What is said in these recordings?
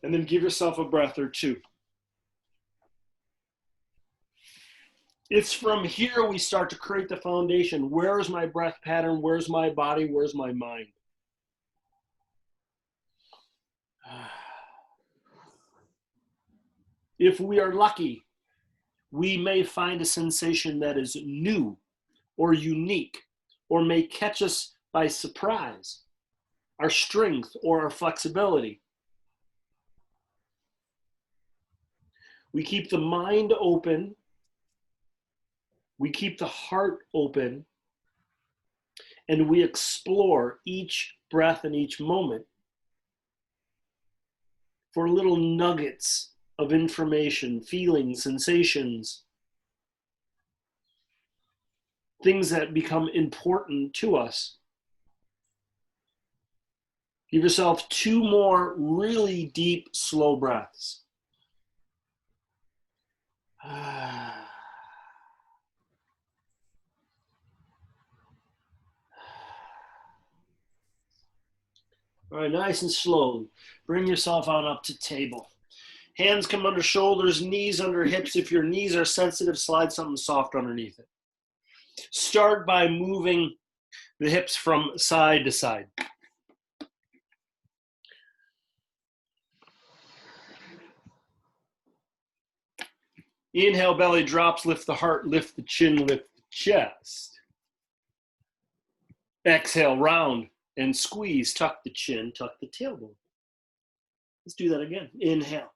And then give yourself a breath or two. It's from here we start to create the foundation. Where is my breath pattern? Where's my body? Where's my mind? If we are lucky, we may find a sensation that is new or unique or may catch us by surprise, our strength or our flexibility. We keep the mind open. We keep the heart open, and we explore each breath and each moment for little nuggets of information, feelings, sensations, things that become important to us. Give yourself 2 more really deep, slow breaths. All right, nice and slow. Bring yourself on up to table. Hands come under shoulders, knees under hips. If your knees are sensitive, slide something soft underneath it. Start by moving the hips from side to side. Inhale, belly drops, lift the heart, lift the chin, lift the chest. Exhale, round and squeeze, tuck the chin, tuck the tailbone. Let's do that again. Inhale,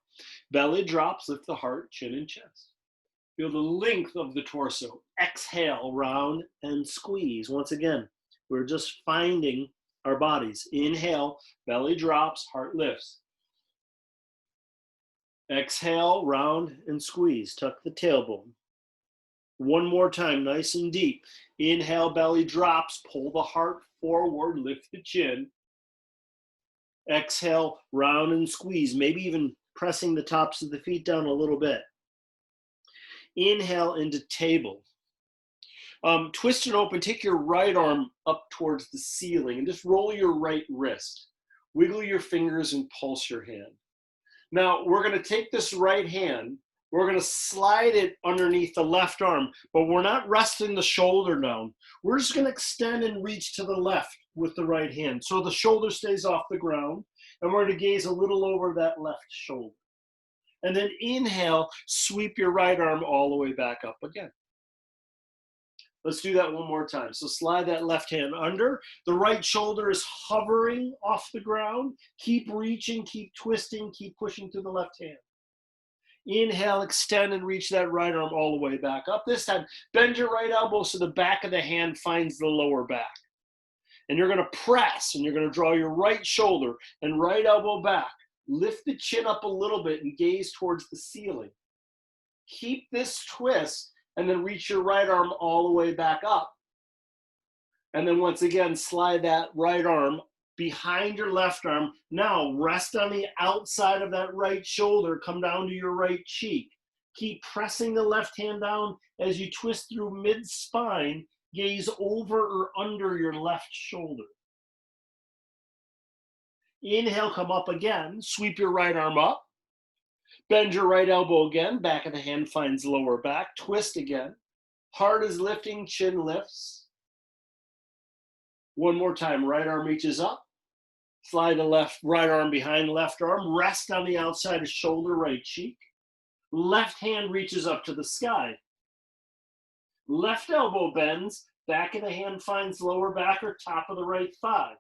belly drops, lift the heart, chin and chest. Feel the length of the torso. Exhale, round and squeeze. Once again, we're just finding our bodies. Inhale, belly drops, heart lifts. Exhale, round and squeeze. Tuck the tailbone. One more time, nice and deep. Inhale, belly drops, pull the heart forward, lift the chin. Exhale, round and squeeze, maybe even pressing the tops of the feet down a little bit. Inhale into table. Twist and open, take your right arm up towards the ceiling and just roll your right wrist. Wiggle your fingers and pulse your hand. Now, we're going to take this right hand, we're going to slide it underneath the left arm, but we're not resting the shoulder down. We're just going to extend and reach to the left with the right hand. So the shoulder stays off the ground, and we're going to gaze a little over that left shoulder. And then inhale, sweep your right arm all the way back up again. Let's do that one more time. So slide that left hand under. The right shoulder is hovering off the ground. Keep reaching, keep twisting, keep pushing through the left hand. Inhale, extend and reach that right arm all the way back up. This time, bend your right elbow so the back of the hand finds the lower back. And you're going to press, and you're going to draw your right shoulder and right elbow back. Lift the chin up a little bit and gaze towards the ceiling. Keep this twist and then reach your right arm all the way back up. And then once again, slide that right arm behind your left arm. Now rest on the outside of that right shoulder, come down to your right cheek. Keep pressing the left hand down as you twist through mid-spine, gaze over or under your left shoulder. Inhale, come up again, sweep your right arm up. Bend your right elbow again, back of the hand finds lower back, twist again. Heart is lifting, chin lifts. One more time, right arm reaches up. Slide the right arm behind left arm, rest on the outside of shoulder, right cheek. Left hand reaches up to the sky. Left elbow bends, back of the hand finds lower back or top of the right thigh.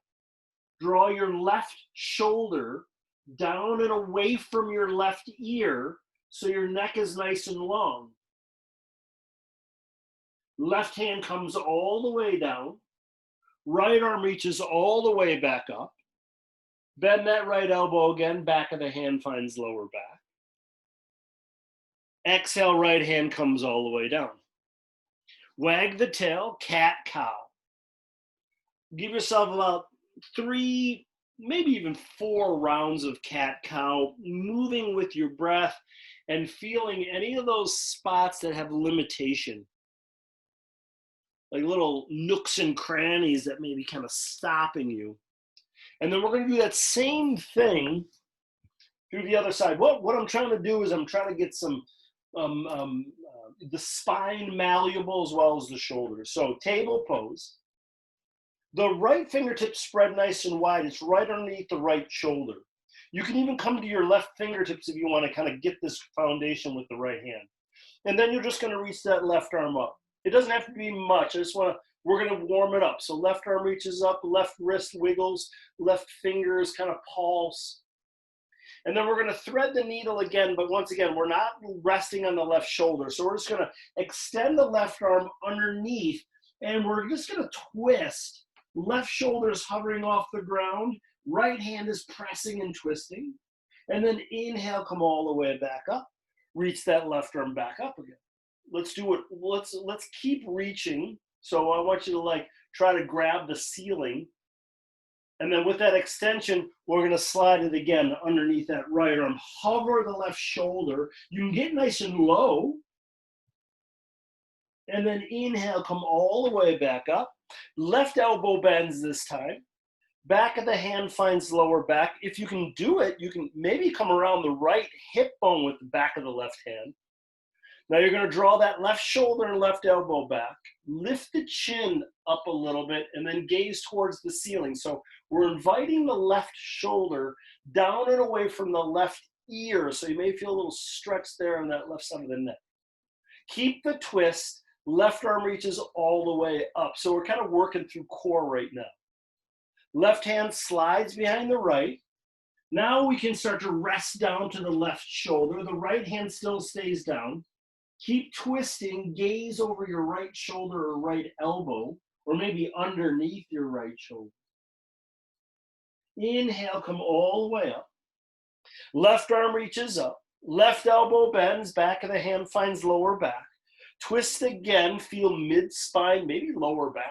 Draw your left shoulder down and away from your left ear so your neck is nice and long. Left hand comes all the way down. Right arm reaches all the way back up. Bend that right elbow again, back of the hand finds lower back. Exhale, right hand comes all the way down. Wag the tail, cat, cow. Give yourself about 3, maybe even 4 rounds of cat, cow, moving with your breath and feeling any of those spots that have limitation. Like little nooks and crannies that may be kind of stopping you. And then we're going to do that same thing through the other side. What I'm trying to do is I'm trying to get some the spine malleable as well as the shoulders. So table pose. The right fingertips spread nice and wide. It's right underneath the right shoulder. You can even come to your left fingertips if you want to kind of get this foundation with the right hand. And then you're just going to reach that left arm up. It doesn't have to be much. We're going to warm it up. So left arm reaches up, left wrist wiggles, left fingers kind of pulse. And then we're going to thread the needle again, but once again, we're not resting on the left shoulder. So we're just going to extend the left arm underneath, and we're just going to twist. Left shoulder is hovering off the ground. Right hand is pressing and twisting. And then inhale, come all the way back up. Reach that left arm back up again. Let's do it. Let's keep reaching. So I want you to try to grab the ceiling. And then with that extension, we're going to slide it again underneath that right arm. Hover the left shoulder. You can get nice and low. And then inhale, come all the way back up. Left elbow bends this time. Back of the hand finds lower back. If you can do it, you can maybe come around the right hip bone with the back of the left hand. Now you're going to draw that left shoulder and left elbow back. Lift the chin up a little bit and then gaze towards the ceiling. So we're inviting the left shoulder down and away from the left ear. So you may feel a little stretch there on that left side of the neck. Keep the twist. Left arm reaches all the way up. So we're kind of working through core right now. Left hand slides behind the right. Now we can start to rest down to the left shoulder. The right hand still stays down. Keep twisting, gaze over your right shoulder or right elbow, or maybe underneath your right shoulder. Inhale, come all the way up. Left arm reaches up. Left elbow bends, back of the hand finds lower back. Twist again, feel mid-spine, maybe lower back.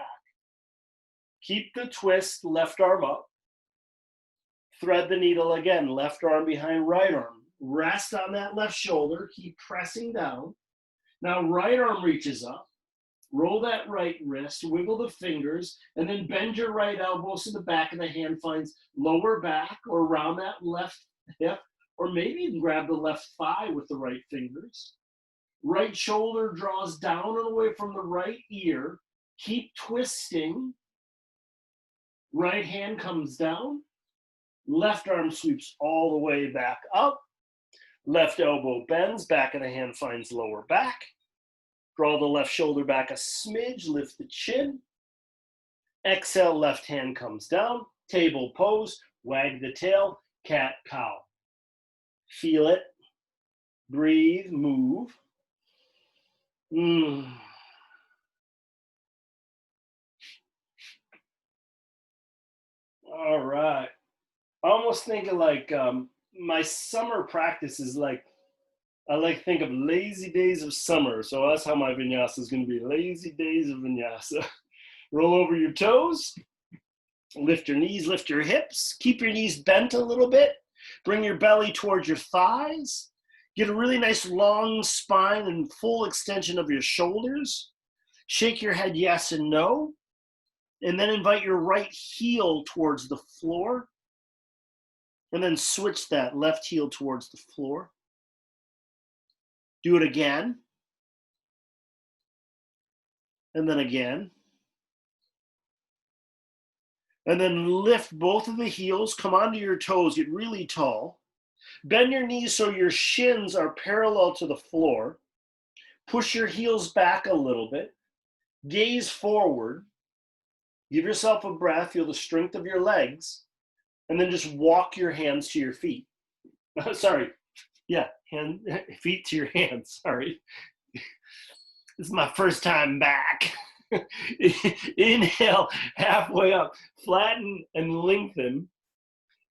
Keep the twist, left arm up. Thread the needle again, left arm behind right arm. Rest on that left shoulder, keep pressing down. Now right arm reaches up. Roll that right wrist, wiggle the fingers, and then bend your right elbow so the back of the hand finds lower back or around that left hip, or maybe even grab the left thigh with the right fingers. Right shoulder draws down and away from the right ear. Keep twisting. Right hand comes down. Left arm sweeps all the way back up. Left elbow bends, back of the hand finds lower back. Draw the left shoulder back a smidge, lift the chin. Exhale, left hand comes down. Table pose, wag the tail, cat cow. Feel it, breathe, move. All right. I almost think of my summer practice is I like to think of lazy days of summer. So that's how my vinyasa is going to be. Lazy days of vinyasa. Roll over your toes. Lift your knees, lift your hips. Keep your knees bent a little bit. Bring your belly towards your thighs. Get a really nice long spine and full extension of your shoulders. Shake your head yes and no. And then invite your right heel towards the floor. And then switch that left heel towards the floor. Do it again. And then again. And then lift both of the heels, come onto your toes, get really tall. Bend your knees so your shins are parallel to the floor. Push your heels back a little bit. Gaze forward. Give yourself a breath, feel the strength of your legs. And then just walk your hands to your feet. Sorry. Yeah, feet to your hands. Sorry. This is my first time back. Inhale, halfway up. Flatten and lengthen.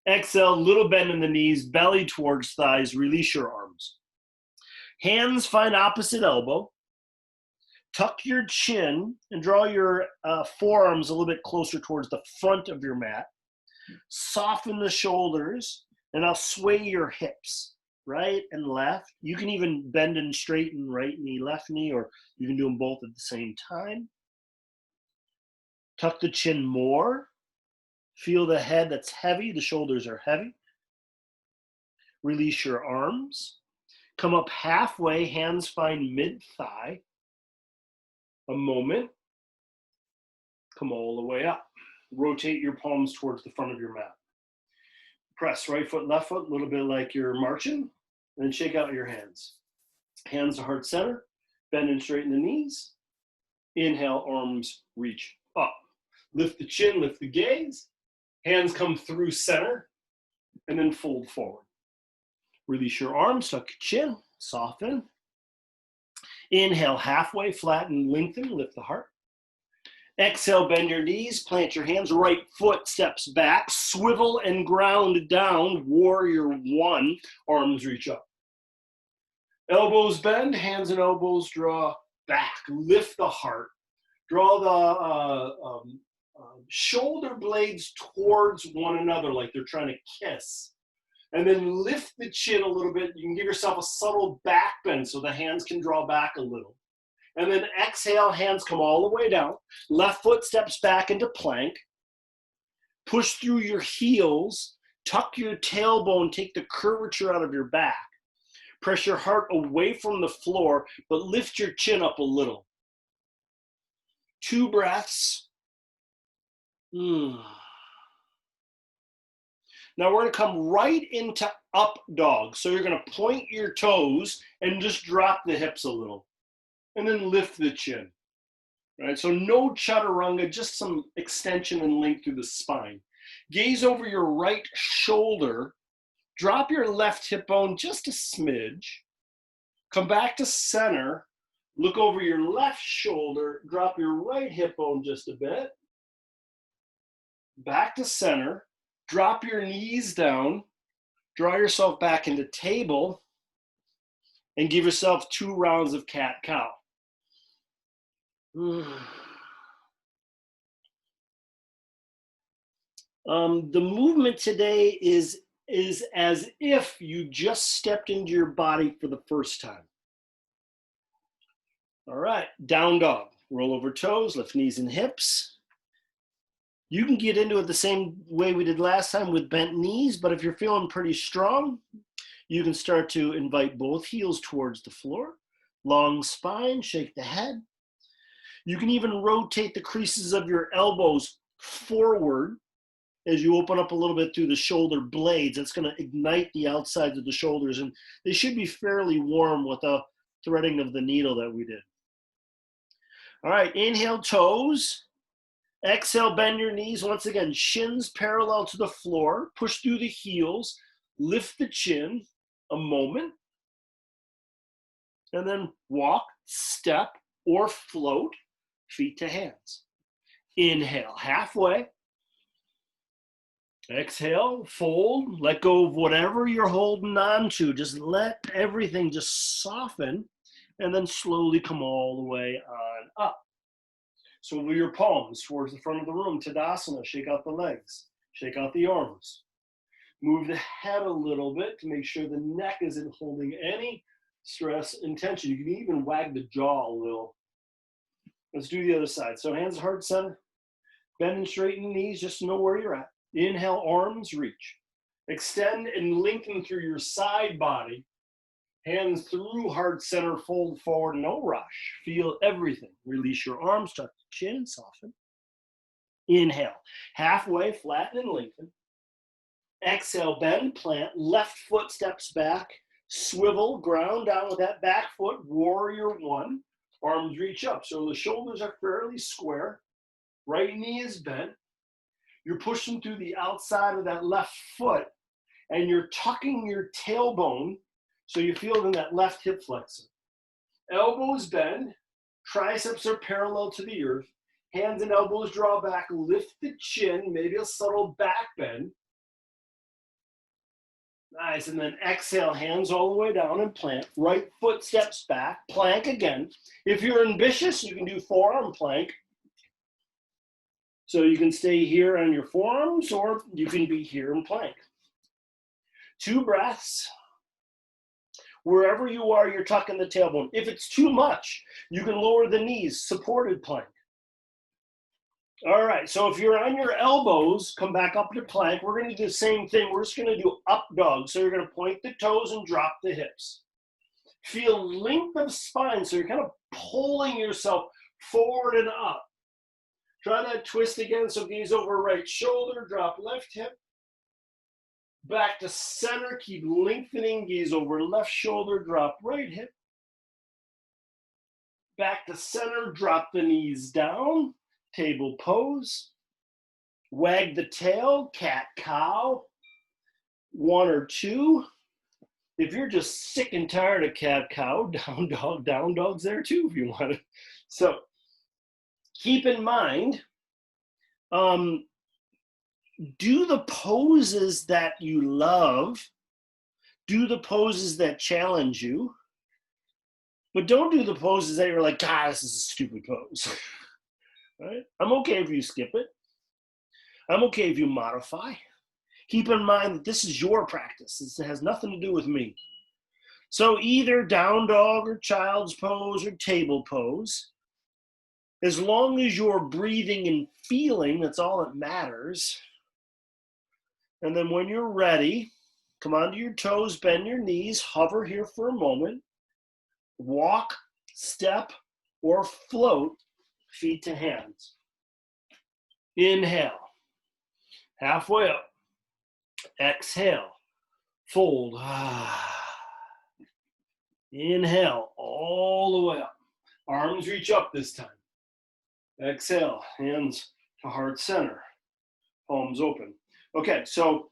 Exhale, little bend in the knees, belly towards thighs. Release your arms. Hands find opposite elbow. Tuck your chin and draw your forearms a little bit closer towards the front of your mat. Soften the shoulders, and I'll sway your hips, right and left. You can even bend and straighten right knee, left knee, or you can do them both at the same time. Tuck the chin more. Feel the head that's heavy. The shoulders are heavy. Release your arms. Come up halfway, hands find mid-thigh. A moment. Come all the way up. Rotate your palms towards the front of your mat. Press right foot, left foot, a little bit like you're marching, and then shake out your hands. Hands to heart center, bend and straighten the knees. Inhale, arms reach up. Lift the chin, lift the gaze. Hands come through center, and then fold forward. Release your arms, tuck your chin, soften. Inhale, halfway, flatten, lengthen, lift the heart. Exhale, bend your knees, plant your hands, right foot steps back, swivel and ground down, warrior one, arms reach up. Elbows bend, hands and elbows draw back, lift the heart. Draw the shoulder blades towards one another like they're trying to kiss. And then lift the chin a little bit. You can give yourself a subtle back bend so the hands can draw back a little. And then exhale, hands come all the way down. Left foot steps back into plank. Push through your heels. Tuck your tailbone. Take the curvature out of your back. Press your heart away from the floor, but lift your chin up a little. 2 breaths. Now we're going to come right into up dog. So you're going to point your toes and just drop the hips a little. And then lift the chin. Right? So no chaturanga, just some extension and length through the spine. Gaze over your right shoulder. Drop your left hip bone just a smidge. Come back to center. Look over your left shoulder. Drop your right hip bone just a bit. Back to center. Drop your knees down. Draw yourself back into table. And give yourself 2 rounds of cat-cow. The movement today is as if you just stepped into your body for the first time. All right, down dog. Roll over toes, lift knees and hips. You can get into it the same way we did last time with bent knees, but if you're feeling pretty strong, you can start to invite both heels towards the floor. Long spine, shake the head. You can even rotate the creases of your elbows forward as you open up a little bit through the shoulder blades. That's going to ignite the outsides of the shoulders, and they should be fairly warm with the threading of the needle that we did. All right, inhale, toes. Exhale, bend your knees. Once again, shins parallel to the floor. Push through the heels. Lift the chin a moment. And then walk, step, or float, feet to hands. Inhale, halfway. Exhale, fold, let go of whatever you're holding on to. Just let everything just soften and then slowly come all the way on up. Swivel your palms towards the front of the room, Tadasana, shake out the legs, shake out the arms. Move the head a little bit to make sure the neck isn't holding any stress and tension. You can even wag the jaw a little. Let's do the other side. So hands heart center, bend and straighten the knees, just to know where you're at. Inhale, arms reach. Extend and lengthen through your side body. Hands through heart center, fold forward, no rush. Feel everything. Release your arms, tuck the chin and soften. Inhale, halfway, flatten and lengthen. Exhale, bend, plant, left foot steps back, swivel, ground down with that back foot, warrior one. Arms reach up. So the shoulders are fairly square. Right knee is bent. You're pushing through the outside of that left foot, and you're tucking your tailbone so you feel it in that left hip flexor. Elbows bend, triceps are parallel to the earth, hands and elbows draw back, lift the chin, maybe a subtle back bend. Nice, and then exhale, hands all the way down and plant. Right foot steps back, plank again. If you're ambitious, you can do forearm plank. So you can stay here on your forearms, or you can be here in plank. 2 breaths. Wherever you are, you're tucking the tailbone. If it's too much, you can lower the knees, supported plank. All right, so if you're on your elbows, come back up to plank. We're gonna do the same thing. We're just gonna do up dog. So you're gonna point the toes and drop the hips. Feel length of spine, so you're kind of pulling yourself forward and up. Try that twist again, so gaze over right shoulder, drop left hip. Back to center, keep lengthening, gaze over left shoulder, drop right hip. Back to center, drop the knees down, table pose. Wag the tail, cat cow, 1 or 2. If you're just sick and tired of cat cow, down dog's there too if you want it. So keep in mind, do the poses that you love, do the poses that challenge you, but don't do the poses that you're like, God, this is a stupid pose. Right? I'm okay if you skip it. I'm okay if you modify. Keep in mind that this is your practice. This has nothing to do with me. So either down dog or child's pose or table pose, as long as you're breathing and feeling, that's all that matters. And then when you're ready, come onto your toes, bend your knees, hover here for a moment, walk, step, or float, feet to hands. Inhale, halfway up. Exhale, fold. Inhale, all the way up. Arms reach up this time. Exhale, hands to heart center. Palms open. Okay, so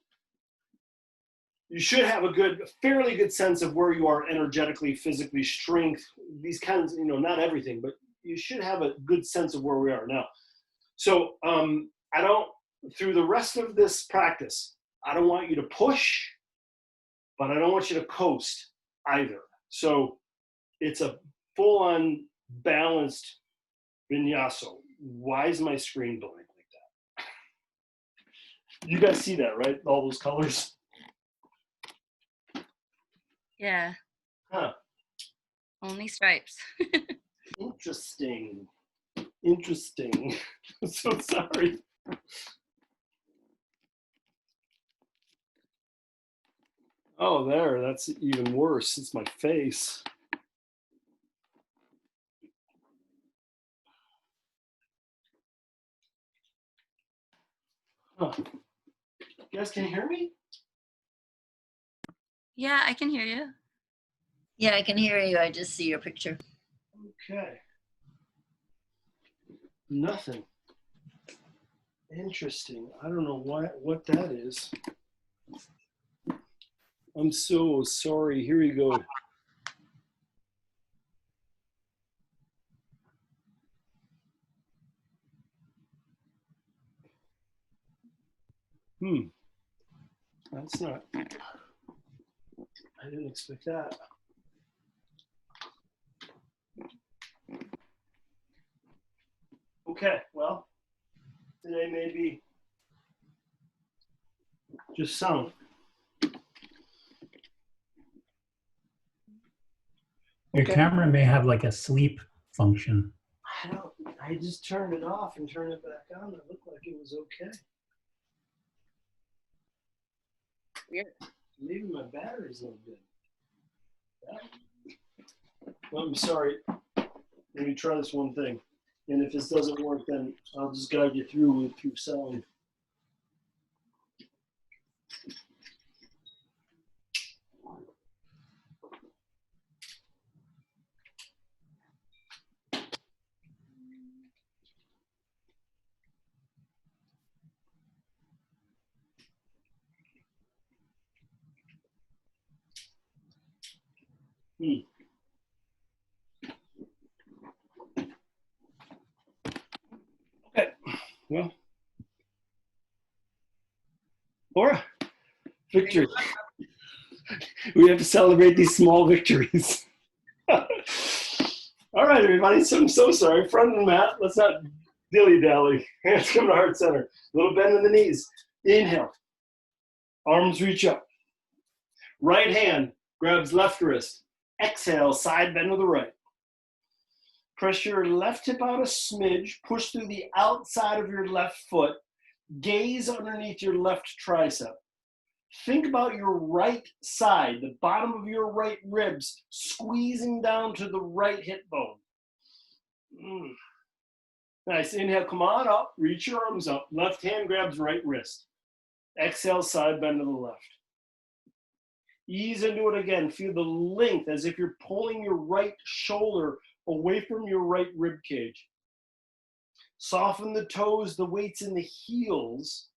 you should have a fairly good sense of where you are energetically, physically, strength, these kinds, not everything, but you should have a good sense of where we are now. So through the rest of this practice, I don't want you to push, but I don't want you to coast either. So it's a full-on balanced vinyasa. Why is my screen blank like that? You guys see that, right? All those colors? Yeah. Huh. Only stripes. Interesting. I'm so sorry. Oh, there, that's even worse. It's my face. Huh. You guys can hear me? Yeah, I can hear you. Yeah, I can hear you. I just see your picture. Okay. Nothing. Interesting. I don't know what that is. I'm so sorry. Here we go. That's not, I didn't expect that. Okay, well, today may be just sound. Your camera may have like a sleep function. I just turned it off and turned it back on. It looked like it was okay. Weird. Maybe my battery's not good. Yeah. Well, I'm sorry. Let me try this one thing. And if this doesn't work, then I'll just guide you through sound. Okay, well, Laura, victory. We have to celebrate these small victories. All right, everybody, so I'm so sorry. Front and mat, let's not dilly-dally. Hands come to heart center. A little bend in the knees. Inhale. Arms reach up. Right hand grabs left wrist. Exhale, side bend to the right. Press your left hip out a smidge, push through the outside of your left foot, gaze underneath your left tricep. Think about your right side, the bottom of your right ribs, squeezing down to the right hip bone. Nice. Inhale, come on up, reach your arms up. Left hand grabs right wrist. Exhale, side bend to the left. Ease into it again. Feel the length as if you're pulling your right shoulder away from your right rib cage. Soften the toes, the weight's in the heels.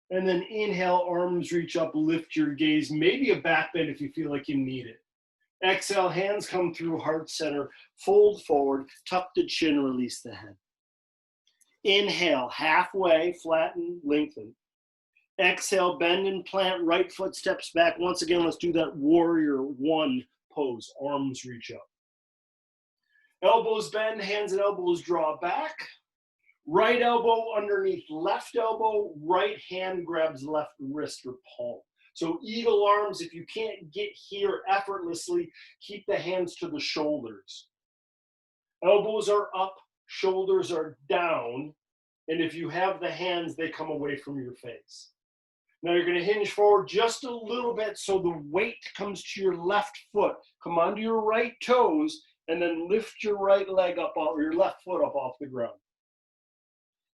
And then inhale, arms reach up, lift your gaze. Maybe a back bend if you feel like you need it. Exhale, hands come through heart center. Fold forward, tuck the chin, release the head. Inhale, halfway, flatten, lengthen. Exhale, bend and plant, right foot steps back. Once again, let's do that warrior one pose. Arms reach up. Elbows bend, hands and elbows draw back. Right elbow underneath left elbow, right hand grabs left wrist or palm. So eagle arms, if you can't get here effortlessly, keep the hands to the shoulders. Elbows are up, shoulders are down, and if you have the hands, they come away from your face. Now you're going to hinge forward just a little bit so the weight comes to your left foot. Come onto your right toes, and then lift your right leg up, or your left foot up off the ground.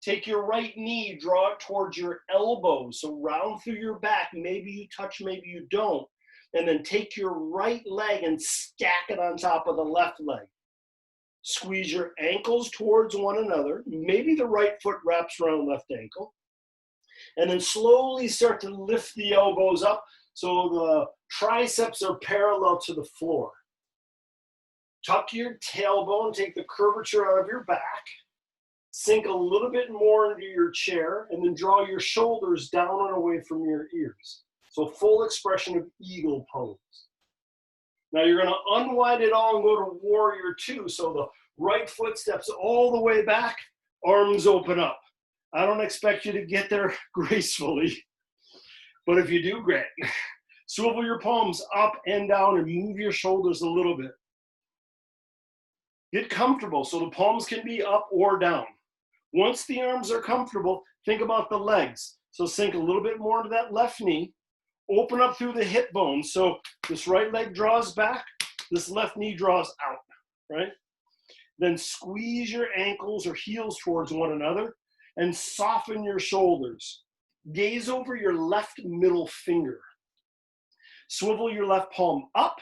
Take your right knee, draw it towards your elbow, so round through your back. Maybe you touch, maybe you don't. And then take your right leg and stack it on top of the left leg. Squeeze your ankles towards one another. Maybe the right foot wraps around left ankle. And then slowly start to lift the elbows up so the triceps are parallel to the floor. Tuck your tailbone, take the curvature out of your back. Sink a little bit more into your chair, and then draw your shoulders down and away from your ears. So full expression of eagle pose. Now you're going to unwind it all and go to warrior two. So the right foot steps all the way back, arms open up. I don't expect you to get there gracefully, but if you do, great. Swivel your palms up and down and move your shoulders a little bit. Get comfortable so the palms can be up or down. Once the arms are comfortable, think about the legs. So sink a little bit more into that left knee. Open up through the hip bone. So this right leg draws back, this left knee draws out, right? Then squeeze your ankles or heels towards one another and soften your shoulders. Gaze over your left middle finger. Swivel your left palm up.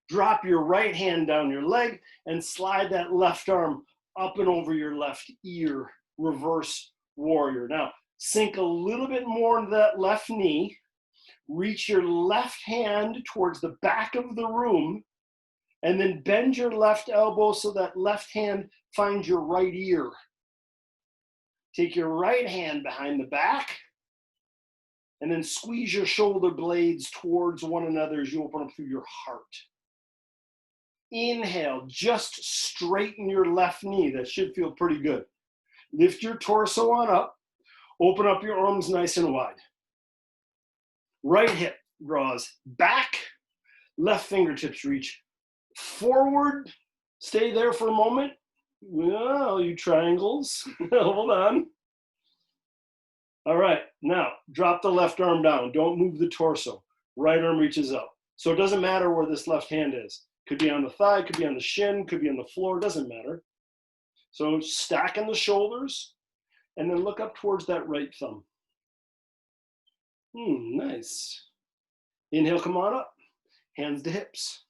Drop your right hand down your leg and slide that left arm up and over your left ear, reverse warrior. Now, sink a little bit more into that left knee. Reach your left hand towards the back of the room, and then bend your left elbow so that left hand finds your right ear. Take your right hand behind the back, and then squeeze your shoulder blades towards one another as you open up through your heart. Inhale, just straighten your left knee. That should feel pretty good. Lift your torso on up. Open up your arms nice and wide. Right hip draws back. Left fingertips reach forward. Stay there for a moment. Well, you triangles. Hold on. All right, now drop the left arm down. Don't move the torso. Right arm reaches up. So it doesn't matter where this left hand is. Could be on the thigh, could be on the shin, could be on the floor, doesn't matter. So stacking the shoulders and then look up towards that right thumb. Nice. Inhale, come on up. Hands to hips.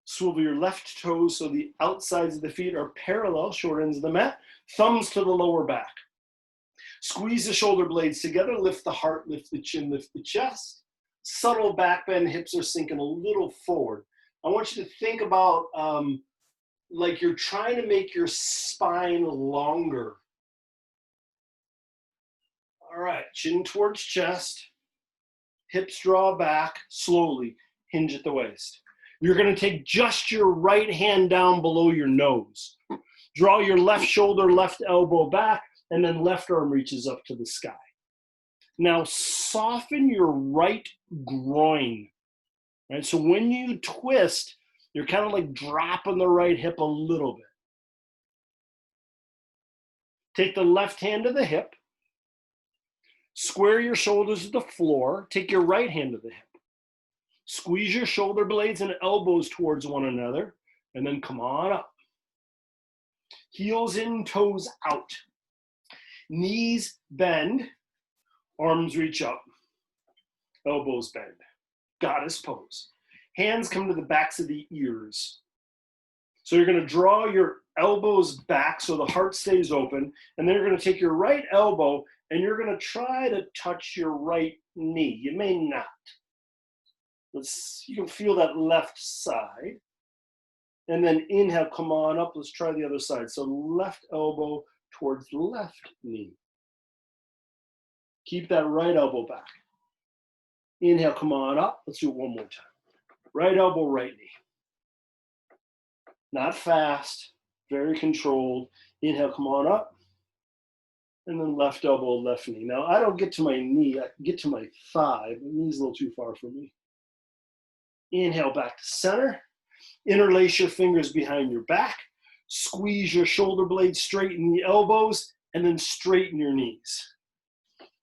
Swivel your left toes so the outsides of the feet are parallel, short ends of the mat. Thumbs to the lower back. Squeeze the shoulder blades together, lift the heart, lift the chin, lift the chest. Subtle back bend, hips are sinking a little forward. I want you to think about like you're trying to make your spine longer. All right, chin towards chest, hips draw back, slowly, hinge at the waist. You're gonna take just your right hand down below your nose. Draw your left shoulder, left elbow back, and then left arm reaches up to the sky. Now soften your right groin. Right? So when you twist, You're kind of like dropping the right hip a little bit. Take the left hand to the hip. Square your shoulders to the floor. Take your right hand to the hip. Squeeze your shoulder blades and elbows towards one another, and then come on up. Heels in, toes out. Knees bend, arms reach up. Elbows bend. Goddess pose. Hands come to the backs of the ears. So you're going to draw your elbows back so the heart stays open, and then you're going to take your right elbow and you're going to try to touch your right knee. You may not. You can feel that left side. And then inhale, come on up. Let's try the other side. So left elbow towards the left knee. Keep that right elbow back. Inhale, come on up. Let's do it one more time. Right elbow, right knee. Not fast, very controlled. Inhale, come on up. And then left elbow, left knee. Now, I don't get to my knee. I get to my thigh. My knee's a little too far for me. Inhale, back to center. Interlace your fingers behind your back. Squeeze your shoulder blades, straighten the elbows, and then straighten your knees.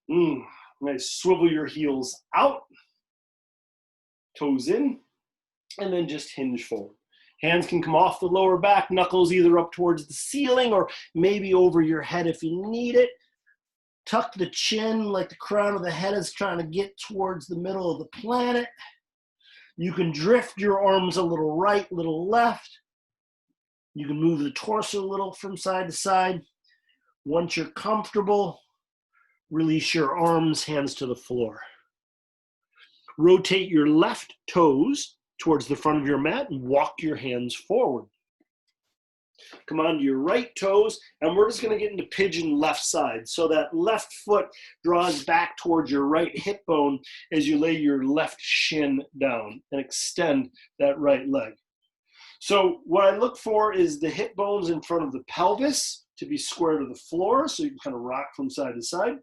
Nice. Swivel your heels out. Toes in. And then just hinge forward. Hands can come off the lower back, knuckles either up towards the ceiling or maybe over your head if you need it. Tuck the chin like the crown of the head is trying to get towards the middle of the planet. You can drift your arms a little right, little left. You can move the torso a little from side to side. Once you're comfortable, release your arms, hands to the floor. Rotate your left toes towards the front of your mat and walk your hands forward. Come on to your right toes, and we're just going to get into pigeon left side. So that left foot draws back towards your right hip bone as you lay your left shin down and extend that right leg. So what I look for is the hip bones in front of the pelvis to be square to the floor, so you can kind of rock from side to side.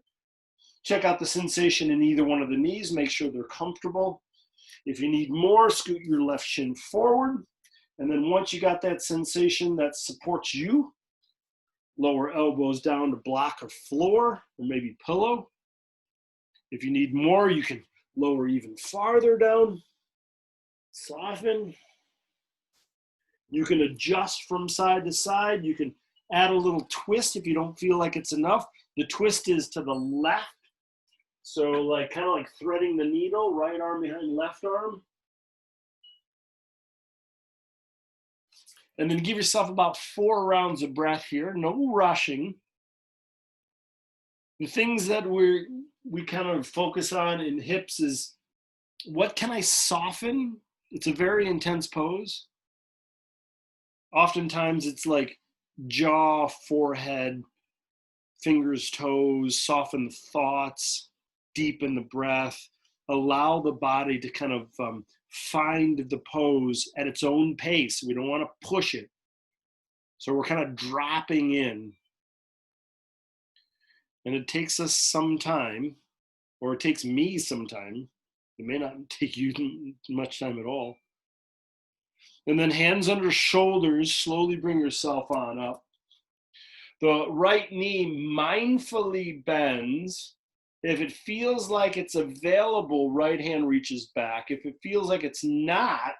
Check out the sensation in either one of the knees. Make sure they're comfortable. If you need more, scoot your left shin forward. And then once you got that sensation that supports you, lower elbows down to block a floor or maybe pillow. If you need more, you can lower even farther down. Soften. You can adjust from side to side. You can add a little twist if you don't feel like it's enough. The twist is to the left. So like kind of like threading the needle, right arm behind left arm. And then give yourself about 4 rounds of breath here, no rushing. The things that we kind of focus on in hips is, what can I soften? It's a very intense pose. Oftentimes it's like jaw, forehead, fingers, toes, soften the thoughts, deepen the breath, allow the body to kind of find the pose at its own pace. We don't want to push it. So we're kind of dropping in. And it takes us some time, or it takes me some time. It may not take you much time at all. And then hands under shoulders, slowly bring yourself on up. The right knee mindfully bends. If it feels like it's available, right hand reaches back. If it feels like it's not,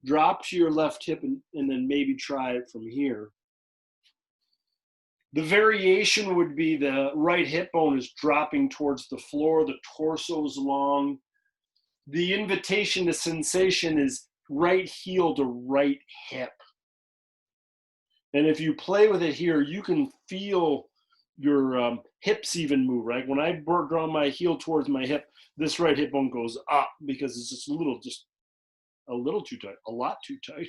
drop to your left hip and then maybe try it from here. The variation would be the right hip bone is dropping towards the floor, the torso's long. The invitation to sensation is right heel to right hip. And if you play with it here, you can feel your hips even move, right? When I draw my heel towards my hip, this right hip bone goes up because it's just a little too tight, a lot too tight.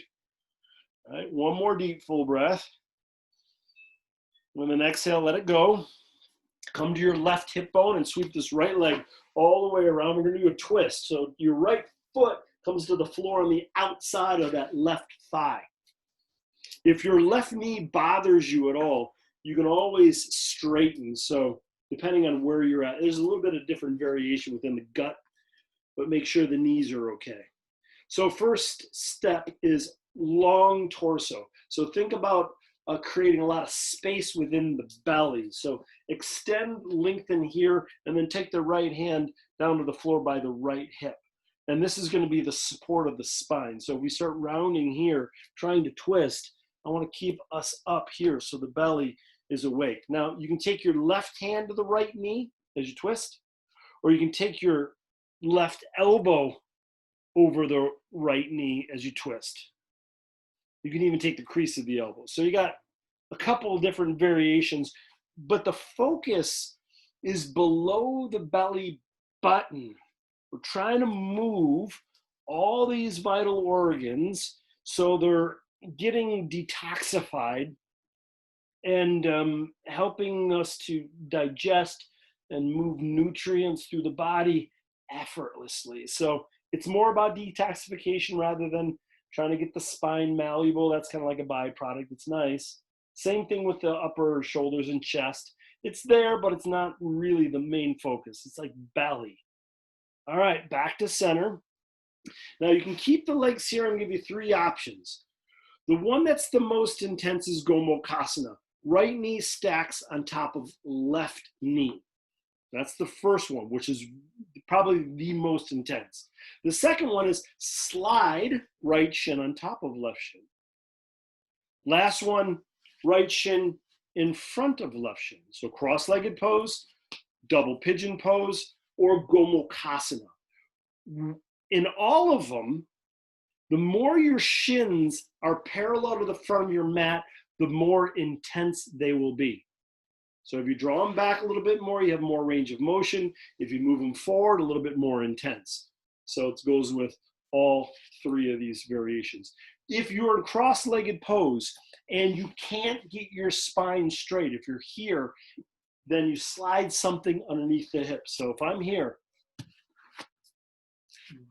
All right, one more deep full breath. With an exhale, let it go. Come to your left hip bone and sweep this right leg all the way around. We're going to do a twist. So your right foot comes to the floor on the outside of that left thigh. If your left knee bothers you at all, you can always straighten. So depending on where you're at, there's a little bit of different variation within the gut, but make sure the knees are okay. So first step is long torso. So think about creating a lot of space within the belly. So extend, lengthen here, and then take the right hand down to the floor by the right hip. And this is going to be the support of the spine. So we start rounding here, trying to twist. I want to keep us up here so the belly is awake. Now, you can take your left hand to the right knee as you twist, or you can take your left elbow over the right knee as you twist. You can even take the crease of the elbow. So you got a couple of different variations, but the focus is below the belly button. We're trying to move all these vital organs so they're getting detoxified and helping us to digest and move nutrients through the body effortlessly. So it's more about detoxification rather than trying to get the spine malleable. That's kind of like a byproduct. It's nice. Same thing with the upper shoulders and chest. It's there, but it's not really the main focus. It's like belly. All right, back to center. Now you can keep the legs here. I'm going to give you 3 options. The one that's the most intense is Gomukhasana. Right knee stacks on top of left knee. That's the first one, which is probably the most intense. The second one is slide right shin on top of left shin. Last one, right shin in front of left shin. So cross-legged pose, double pigeon pose, or Gomukhasana. In all of them, the more your shins are parallel to the front of your mat, the more intense they will be. So if you draw them back a little bit more, you have more range of motion. If you move them forward, a little bit more intense. So it goes with all 3 of these variations. If you're in cross-legged pose and you can't get your spine straight, if you're here, then you slide something underneath the hips. So if I'm here,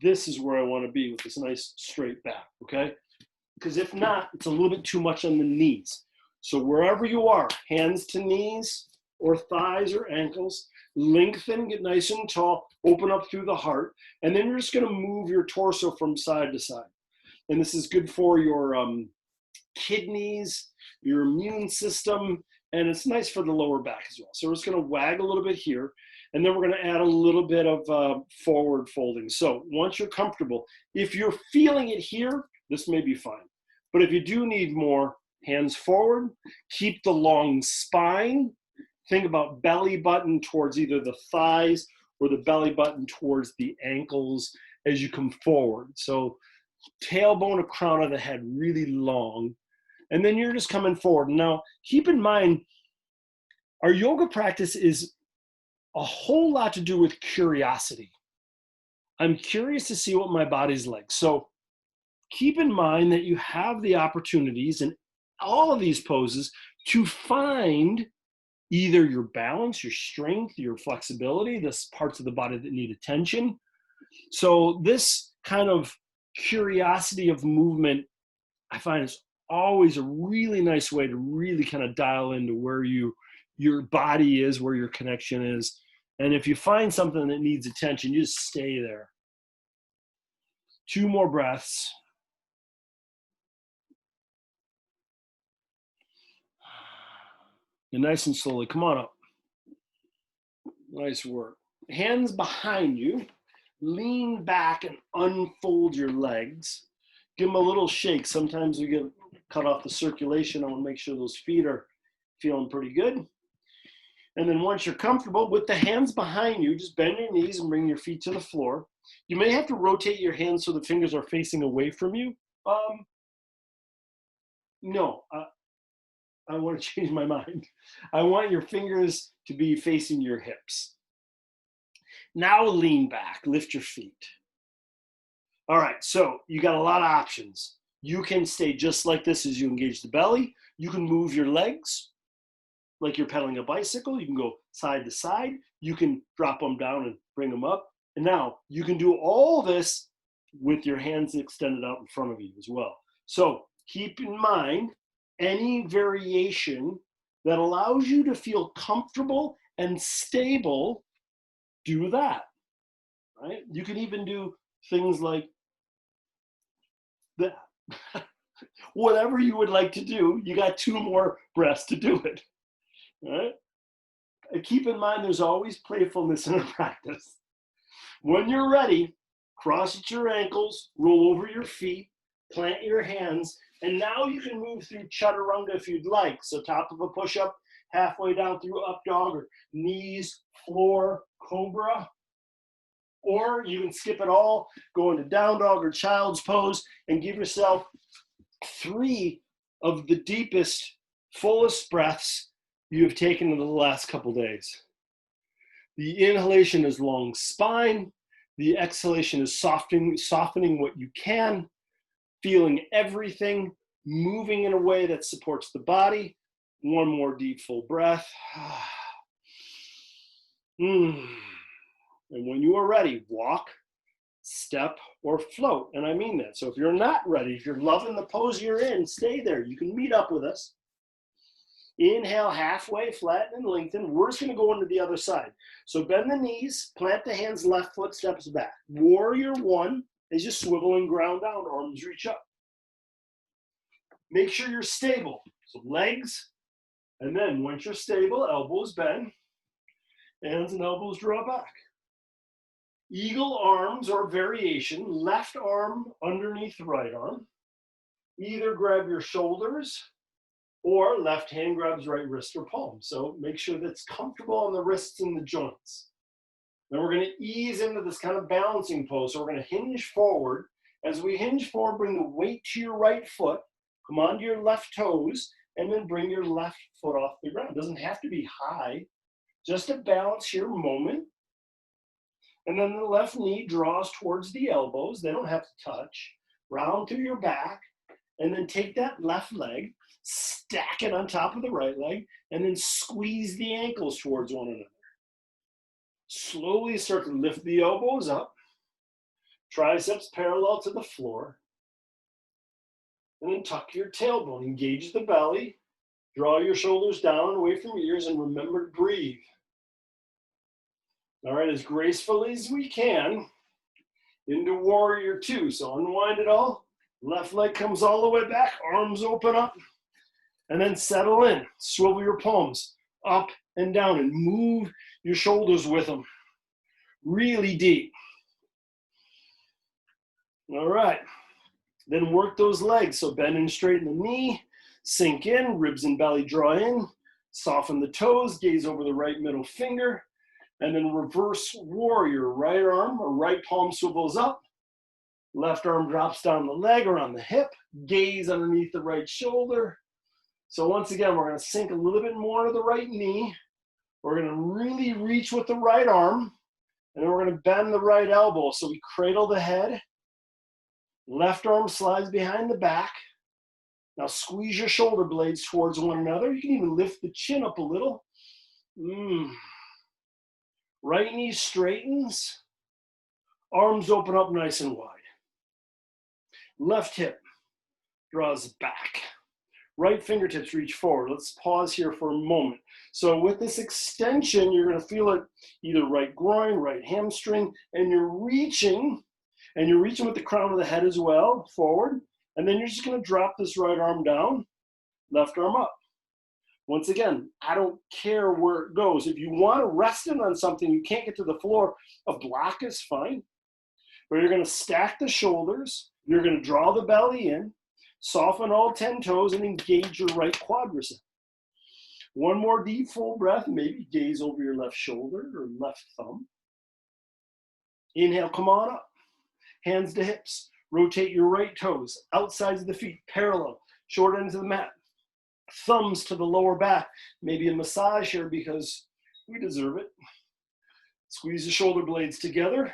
this is where I want to be with this nice straight back, okay? Because if not, it's a little bit too much on the knees. So wherever you are, hands to knees or thighs or ankles, lengthen, get nice and tall, open up through the heart, and then you're just going to move your torso from side to side. And this is good for your kidneys, your immune system, and it's nice for the lower back as well. So we're just going to wag a little bit here, and then we're going to add a little bit of forward folding. So once you're comfortable, if you're feeling it here, this may be fine. But if you do need more, hands forward, keep the long spine. Think about belly button towards either the thighs or the belly button towards the ankles as you come forward. So tailbone to crown of the head really long. And then you're just coming forward. Now, keep in mind, our yoga practice is a whole lot to do with curiosity. I'm curious to see what my body's like. So keep in mind that you have the opportunities in all of these poses to find either your balance, your strength, your flexibility, the parts of the body that need attention. So this kind of curiosity of movement, I find, is always a really nice way to really kind of dial into where your body is, where your connection is. And if you find something that needs attention, you just stay there. 2 more breaths. And nice and slowly, come on up. Nice work. Hands behind you. Lean back and unfold your legs. Give them a little shake. Sometimes we get cut off the circulation. I want to make sure those feet are feeling pretty good. And then once you're comfortable, with the hands behind you, just bend your knees and bring your feet to the floor. You may have to rotate your hands so the fingers are facing away from you. No, I want to change my mind. I want your fingers to be facing your hips. Now lean back, lift your feet. All right, so you got a lot of options. You can stay just like this as you engage the belly. You can move your legs like you're pedaling a bicycle. You can go side to side. You can drop them down and bring them up. And now you can do all this with your hands extended out in front of you as well. So keep in mind any variation that allows you to feel comfortable and stable, do that, right? You can even do things like that. Whatever you would like to do, you got 2 more breaths to do it. All right? And keep in mind, there's always playfulness in our practice. When you're ready, cross at your ankles, roll over your feet, plant your hands, and now you can move through chaturanga if you'd like. So top of a push-up, halfway down through up dog, or knees, floor, cobra. Or you can skip it all, go into down dog or child's pose, and give yourself 3 of the deepest, fullest breaths you have taken in the last couple days. The inhalation is long spine. The exhalation is softening what you can, feeling everything, moving in a way that supports the body. One more deep, full breath. And when you are ready, walk, step, or float. And I mean that. So if you're not ready, if you're loving the pose you're in, stay there. You can meet up with us. Inhale halfway, flatten and lengthen. We're just going to go into the other side. So bend the knees, plant the hands, left foot steps back. Warrior 1 is just swivel and ground down, arms reach up. Make sure you're stable. So legs, and then once you're stable, elbows bend, hands and elbows draw back. Eagle arms or variation, left arm underneath right arm. Either grab your shoulders or left hand grabs right wrist or palm. So make sure that's comfortable on the wrists and the joints. Then we're going to ease into this kind of balancing pose. So we're going to hinge forward. As we hinge forward, bring the weight to your right foot, come onto your left toes, and then bring your left foot off the ground. It doesn't have to be high, just to balance your moment. And then the left knee draws towards the elbows. They don't have to touch. Round through your back, and then take that left leg, stack it on top of the right leg, and then squeeze the ankles towards one another. Slowly start to lift the elbows up, triceps parallel to the floor, and then tuck your tailbone, engage the belly, draw your shoulders down and away from your ears, and remember to breathe. All right, as gracefully as we can, into warrior 2. So unwind it all, left leg comes all the way back, arms open up, and then settle in. Swivel your palms up and down and move your shoulders with them. Really deep. All right. Then work those legs. So bend and straighten the knee, sink in, ribs and belly draw in, soften the toes, gaze over the right middle finger, and then reverse warrior. Right arm or right palm swivels up, left arm drops down the leg or on the hip, gaze underneath the right shoulder. So once again, we're going to sink a little bit more to the right knee. We're going to really reach with the right arm, and then we're going to bend the right elbow. So we cradle the head, left arm slides behind the back. Now squeeze your shoulder blades towards one another. You can even lift the chin up a little. Right knee straightens, arms open up nice and wide. Left hip draws back. Right fingertips reach forward. Let's pause here for a moment. So with this extension, you're going to feel it either right groin, right hamstring, and you're reaching with the crown of the head as well, forward. And then you're just going to drop this right arm down, left arm up. Once again, I don't care where it goes. If you want to rest it on something, you can't get to the floor, a block is fine. But you're going to stack the shoulders. You're going to draw the belly in, soften all 10 toes, and engage your right quadricep. One more deep, full breath. Maybe gaze over your left shoulder or left thumb. Inhale, come on up. Hands to hips. Rotate your right toes, outsides of the feet, parallel, short ends of the mat. Thumbs to the lower back. Maybe a massage here because we deserve it. Squeeze the shoulder blades together.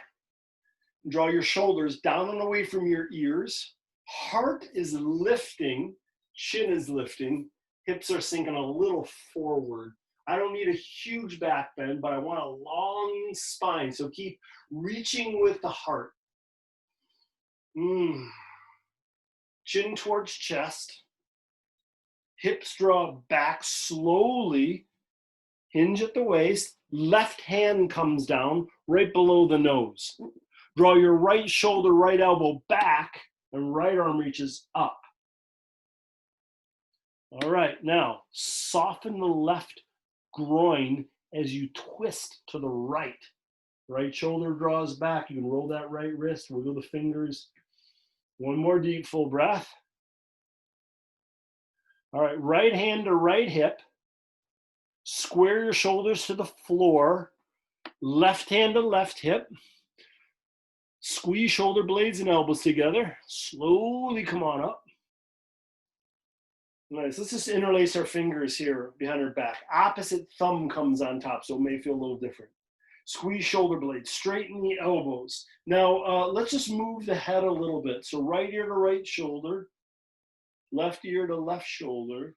Draw your shoulders down and away from your ears. Heart is lifting, chin is lifting, hips are sinking a little forward. I don't need a huge back bend, but I want a long spine. So keep reaching with the heart. Chin towards chest. Hips draw back slowly. Hinge at the waist. Left hand comes down right below the nose. Draw your right shoulder, right elbow back, and right arm reaches up. All right, now soften the left groin as you twist to the right. Right shoulder draws back. You can roll that right wrist, wiggle the fingers. One more deep, full breath. All right, right hand to right hip. Square your shoulders to the floor. Left hand to left hip. Squeeze shoulder blades and elbows together. Slowly come on up. Nice. Let's just interlace our fingers here behind our back. Opposite thumb comes on top, so it may feel a little different. Squeeze shoulder blades, straighten the elbows. Now, let's just move the head a little bit. So right ear to right shoulder, left ear to left shoulder,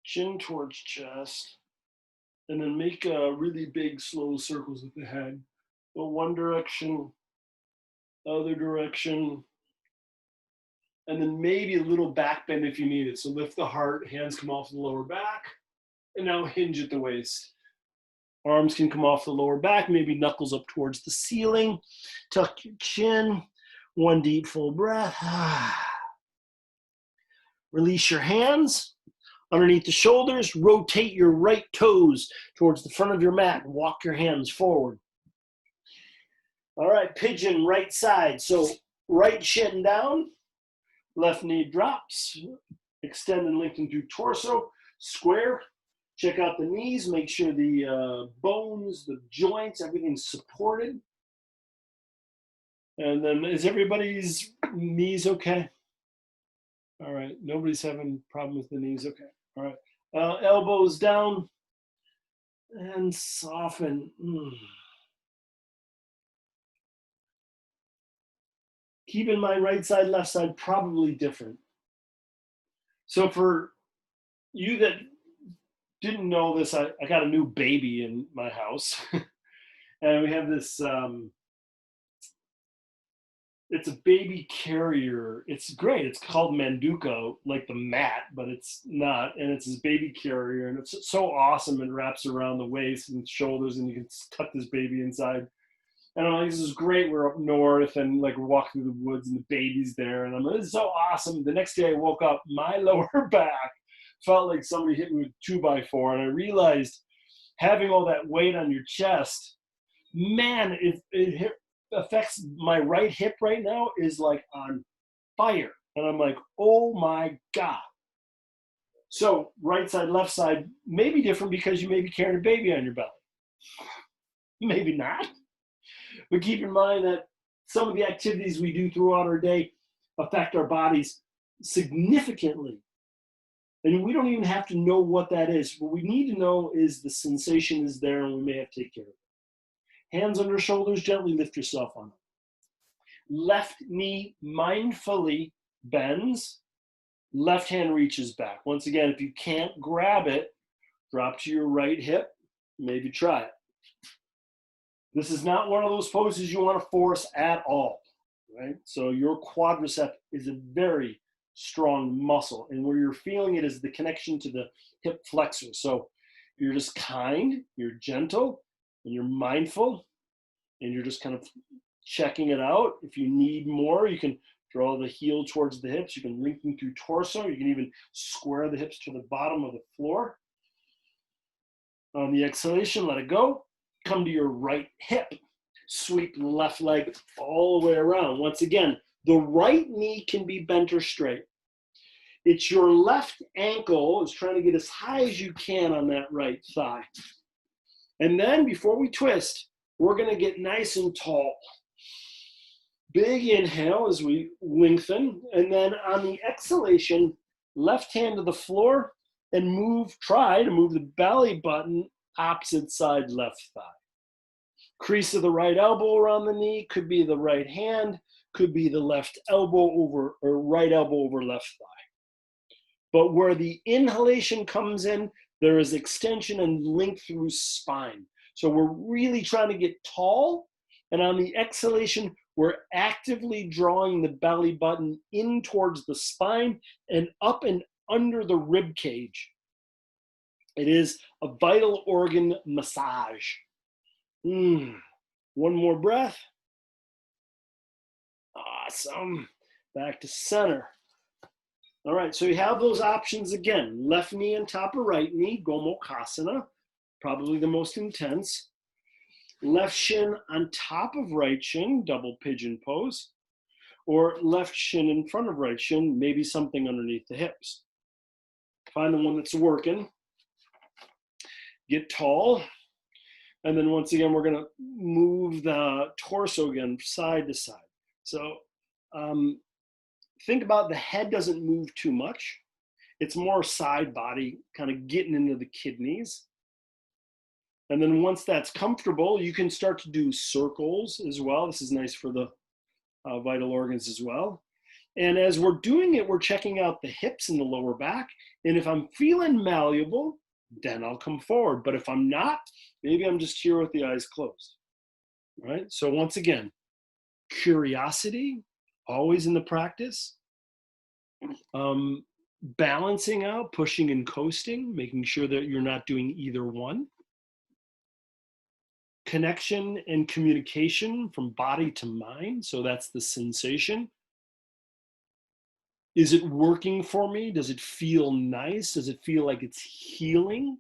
chin towards chest, and then make really big, slow circles with the head. Go one direction, other direction, and then maybe a little back bend if you need it. So lift the heart, hands come off the lower back, and now hinge at the waist. Arms can come off the lower back, maybe knuckles up towards the ceiling. Tuck your chin. One deep, full breath. Release your hands underneath the shoulders. Rotate your right toes towards the front of your mat and walk your hands forward. All right, pigeon right side. So right shin down, left knee drops. Extend and lengthen through torso. Square. Check out the knees, make sure the bones, the joints, everything's supported. And then is everybody's knees okay? All right, nobody's having a problem with the knees, okay. All right, elbows down and soften. Keep in mind right side, left side, probably different. So for you that didn't know this, I got a new baby in my house. And we have this, it's a baby carrier. It's great. It's called Manduka, like the mat, but it's not. And it's this baby carrier, and it's so awesome. It wraps around the waist and shoulders, and you can tuck this baby inside. And I'm like, this is great. We're up north, and like we're walking through the woods, and the baby's there. And I'm like, this is so awesome. The next day I woke up, my lower back felt like somebody hit me with a 2x4, and I realized having all that weight on your chest, man, it affects my right hip right now is like on fire. And I'm like, oh my God. So right side, left side may be different because you may be carrying a baby on your belly. Maybe not. But keep in mind that some of the activities we do throughout our day affect our bodies significantly. And we don't even have to know what that is. What we need to know is the sensation is there, and we may have to take care of it. Hands under shoulders, gently lift yourself on. Left knee mindfully bends. Left hand reaches back. Once again, if you can't grab it, drop to your right hip. Maybe try it. This is not one of those poses you want to force at all, right? So your quadricep is a very strong muscle, and where you're feeling it is the connection to the hip flexor. So you're just kind, you're gentle, and you're mindful, and you're just kind of checking it out. If you need more, you can draw the heel towards the hips. You can lengthen through torso. You can even square the hips to the bottom of the floor. On the exhalation, let it go. Come to your right hip. Sweep the left leg all the way around. Once again, the right knee can be bent or straight. It's your left ankle is trying to get as high as you can on that right thigh. And then before we twist, we're going to get nice and tall. Big inhale as we lengthen. And then on the exhalation, left hand to the floor and try to move the belly button opposite side left thigh. Crease of the right elbow around the knee, could be the right hand, could be the left elbow over, or right elbow over left thigh. But where the inhalation comes in, there is extension and length through spine. So we're really trying to get tall, and on the exhalation, we're actively drawing the belly button in towards the spine and up and under the rib cage. It is a vital organ massage. One more breath. Awesome. Back to center. All right, so you have those options again. Left knee on top of right knee, Gomukhasana, probably the most intense. Left shin on top of right shin, double pigeon pose. Or left shin in front of right shin, maybe something underneath the hips. Find the one that's working. Get tall. And then once again, we're gonna move the torso again, side to side. So think about the head doesn't move too much. It's more side body, kind of getting into the kidneys. And then once that's comfortable, you can start to do circles as well. This is nice for the vital organs as well. And as we're doing it, we're checking out the hips and the lower back. And if I'm feeling malleable, then I'll come forward. But if I'm not, maybe I'm just here with the eyes closed. Right? So once again, curiosity, always in the practice. Balancing out, pushing and coasting, making sure that you're not doing either one. Connection and communication from body to mind. So that's the sensation. Is it working for me? Does it feel nice? Does it feel like it's healing?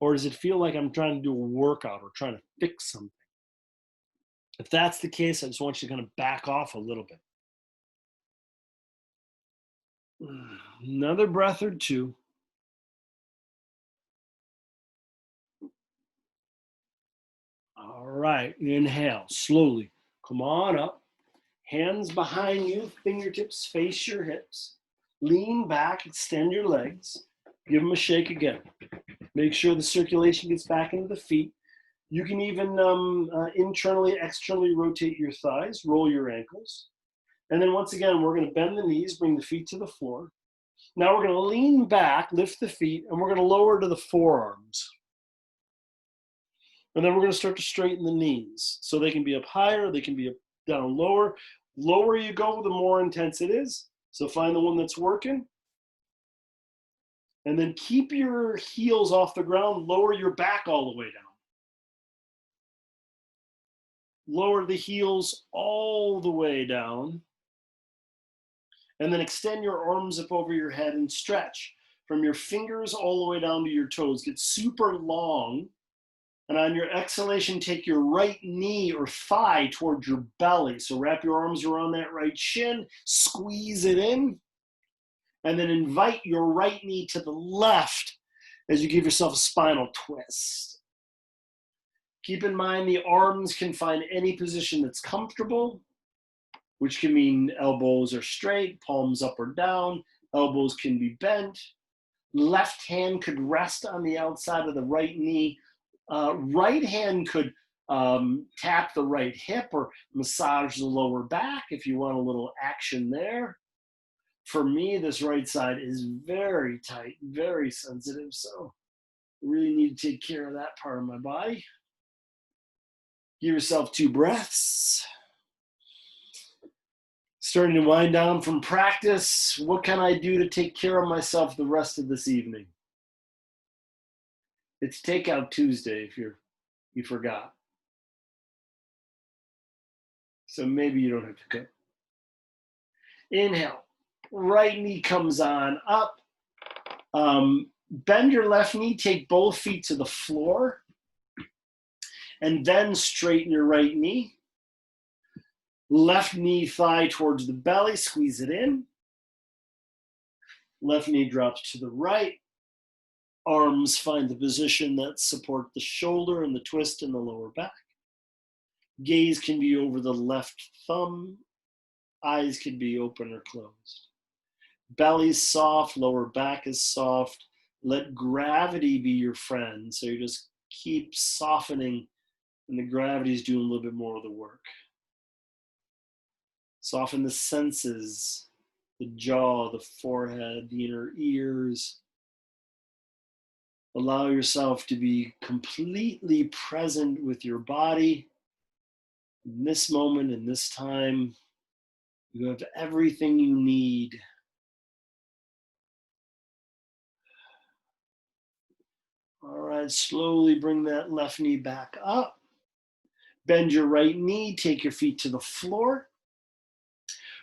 Or does it feel like I'm trying to do a workout or trying to fix something? If that's the case, I just want you to kind of back off a little bit. Another breath or two. All right, inhale, slowly. Come on up. Hands behind you, fingertips face your hips. Lean back, extend your legs. Give them a shake again. Make sure the circulation gets back into the feet. You can even internally, externally rotate your thighs, roll your ankles. And then once again, we're going to bend the knees, bring the feet to the floor. Now we're going to lean back, lift the feet, and we're going to lower to the forearms. And then we're going to start to straighten the knees. So they can be up higher, they can be up, down lower. Lower you go, the more intense it is. So find the one that's working. And then keep your heels off the ground, lower your back all the way down. Lower the heels all the way down. And then extend your arms up over your head and stretch from your fingers all the way down to your toes. Get super long. And on your exhalation, take your right knee or thigh towards your belly. So wrap your arms around that right shin, squeeze it in, and then invite your right knee to the left as you give yourself a spinal twist. Keep in mind the arms can find any position that's comfortable, which can mean elbows are straight, palms up or down, elbows can be bent. Left hand could rest on the outside of the right knee. Right hand could tap the right hip or massage the lower back if you want a little action there. For me, this right side is very tight, very sensitive, so I really need to take care of that part of my body. Give yourself 2 breaths. Starting to wind down from practice. What can I do to take care of myself the rest of this evening? It's Takeout Tuesday if you forgot. So maybe you don't have to cook. Inhale. Right knee comes on up. Bend your left knee, take both feet to the floor. And then straighten your right knee. Left knee, thigh towards the belly, squeeze it in. Left knee drops to the right. Arms find the position that support the shoulder and the twist in the lower back. Gaze can be over the left thumb. Eyes can be open or closed. Belly's soft, lower back is soft. Let gravity be your friend. So you just keep softening and the gravity is doing a little bit more of the work. Soften the senses, the jaw, the forehead, the inner ears. Allow yourself to be completely present with your body. In this moment, in this time, you have everything you need. All right, slowly bring that left knee back up. Bend your right knee, take your feet to the floor.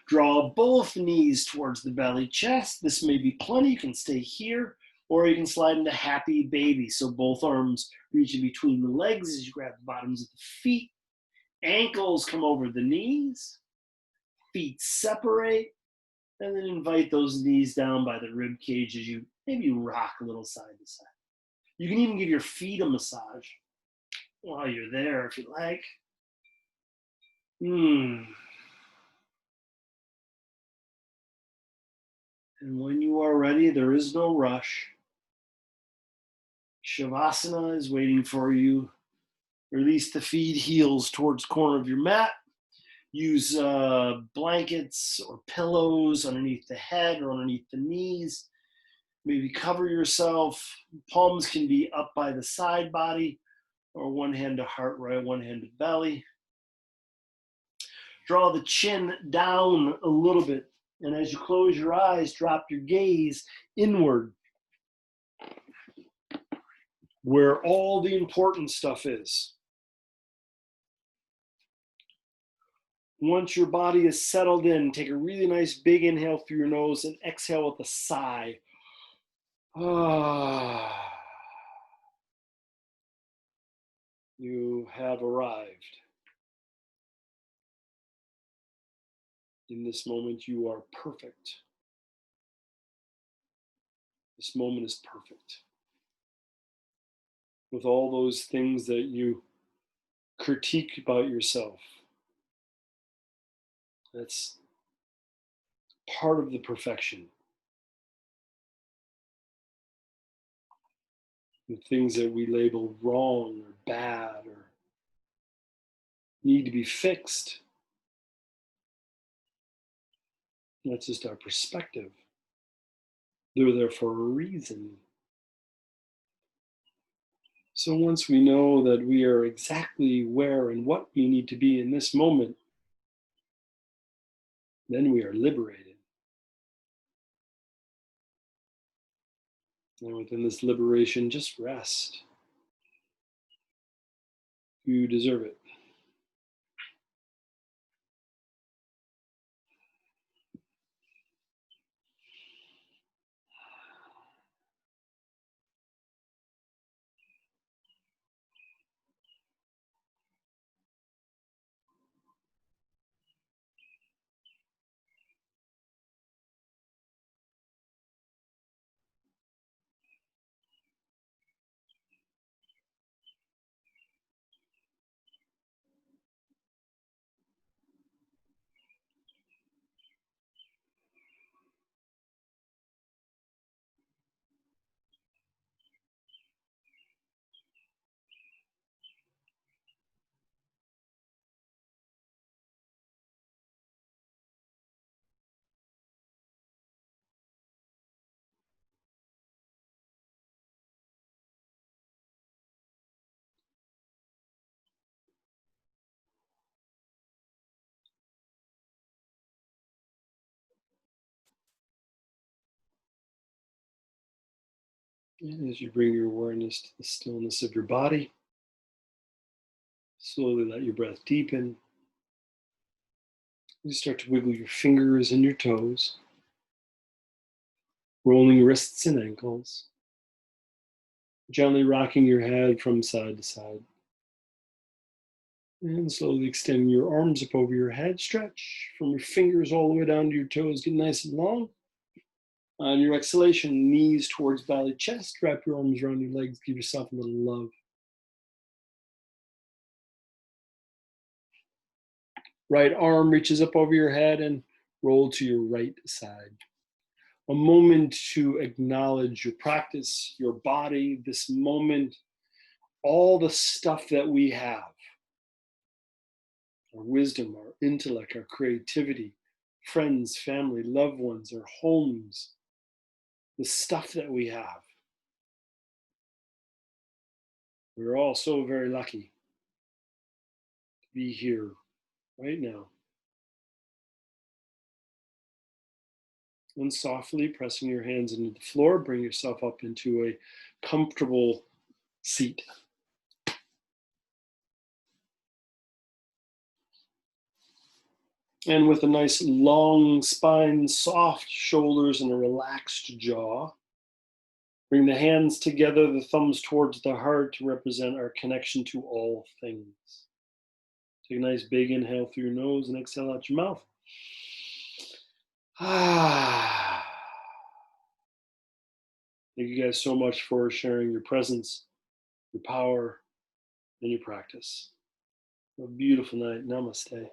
Draw both knees towards the belly chest. This may be plenty. You can stay here, or you can slide into happy baby. So both arms reach in between the legs as you grab the bottoms of the feet. Ankles come over the knees. Feet separate. And then invite those knees down by the rib cage as you maybe rock a little side to side. You can even give your feet a massage while you're there if you like. And when you are ready, there is no rush. Shavasana is waiting for you. Release the feet, heels towards the corner of your mat. Use blankets or pillows underneath the head or underneath the knees. Maybe cover yourself. Palms can be up by the side body, or one hand to heart, right, one hand to belly. Draw the chin down a little bit. And as you close your eyes, drop your gaze inward, where all the important stuff is. Once your body is settled in, take a really nice big inhale through your nose and exhale with a sigh. You have arrived. In this moment, you are perfect. This moment is perfect. With all those things that you critique about yourself, that's part of the perfection. The things that we label wrong or bad or need to be fixed, that's just our perspective. They're there for a reason. So once we know that we are exactly where and what we need to be in this moment, then we are liberated. And within this liberation, just rest. You deserve it. And as you bring your awareness to the stillness of your body, slowly let your breath deepen. You start to wiggle your fingers and your toes, rolling wrists and ankles, gently rocking your head from side to side. And slowly extending your arms up over your head. Stretch from your fingers all the way down to your toes. Get nice and long. On your exhalation, knees towards belly, chest. Wrap your arms around your legs. Give yourself a little love. Right arm reaches up over your head and roll to your right side. A moment to acknowledge your practice, your body, this moment, all the stuff that we have. Our wisdom, our intellect, our creativity, friends, family, loved ones, our homes, the stuff that we have. We're all so very lucky to be here right now. And softly pressing your hands into the floor, bring yourself up into a comfortable seat. And with a nice long spine, soft shoulders, and a relaxed jaw, bring the hands together, the thumbs towards the heart to represent our connection to all things. Take a nice big inhale through your nose and exhale out your mouth. Thank you guys so much for sharing your presence, your power, and your practice. Have a beautiful night. Namaste.